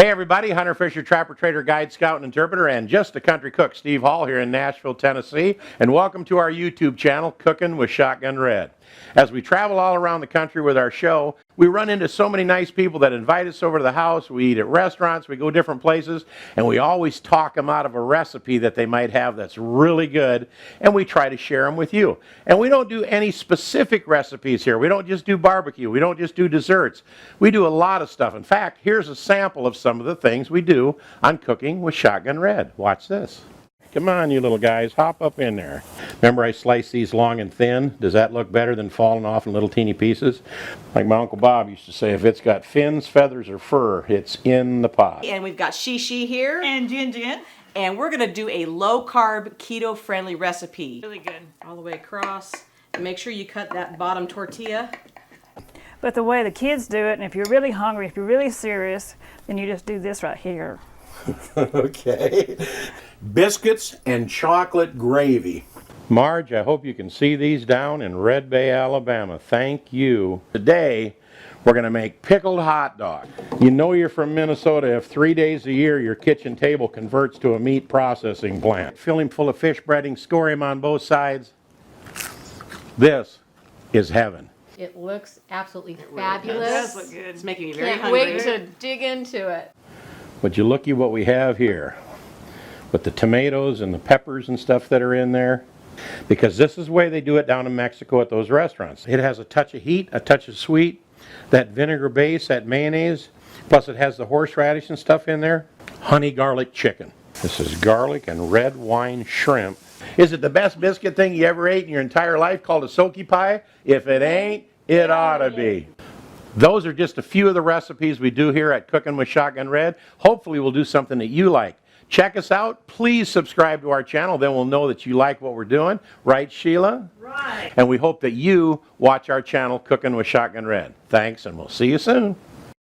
Hey everybody, Hunter, Fisher, Trapper, Trader, Guide, Scout, and Interpreter, and just a country cook, Steve Hall here in Nashville, Tennessee, and welcome to our YouTube channel, Cooking with Shotgun Red. As we travel all around the country with our show, we run into so many nice people that invite us over to the house. We eat at restaurants, we go different places, and we always talk them out of a recipe that they might have that's really good, and we try to share them with you. And we don't do any specific recipes here. We don't just do barbecue. We don't just do desserts. We do a lot of stuff. In fact, here's a sample of some of the things we do on Cooking with Shotgun Red. Watch this. Come on, you little guys, hop up in there. Remember I sliced these long and thin? Does that look better than falling off in little teeny pieces? Like my Uncle Bob used to say, if it's got fins, feathers, or fur, it's in the pot. And we've got Shishi here. And Jin. And we're going to do a low-carb, keto-friendly recipe. Really good. All the way across. And make sure you cut that bottom tortilla. But the way the kids do it, and if you're really hungry, if you're really serious, then you just do this right here. Okay. Biscuits and chocolate gravy. Marge, I hope you can see these down in Red Bay, Alabama. Thank you. Today, we're going to make pickled hot dog. You know you're from Minnesota if 3 days a year your kitchen table converts to a meat processing plant. Fill him full of fish breading, score him on both sides. This is heaven. It looks absolutely fabulous. It does look good. It's making me very Can't hungry. wait to dig into it. Would you looky what we have here with the tomatoes and the peppers and stuff that are in there? Because this is the way they do it down in Mexico at those restaurants. It has a touch of heat, a touch of sweet, that vinegar base, that mayonnaise, plus it has the horseradish and stuff in there. Honey garlic chicken. This is garlic and red wine shrimp. Is it the best biscuit thing you ever ate in your entire life called a soaky pie? If it ain't, it ought to be. Those are just a few of the recipes we do here at Cooking with Shotgun Red. Hopefully we'll do something that you like. Check us out. Please subscribe to our channel. Then we'll know that you like what we're doing. Right, Sheila? Right. And we hope that you watch our channel, Cooking with Shotgun Red. Thanks, and we'll see you soon.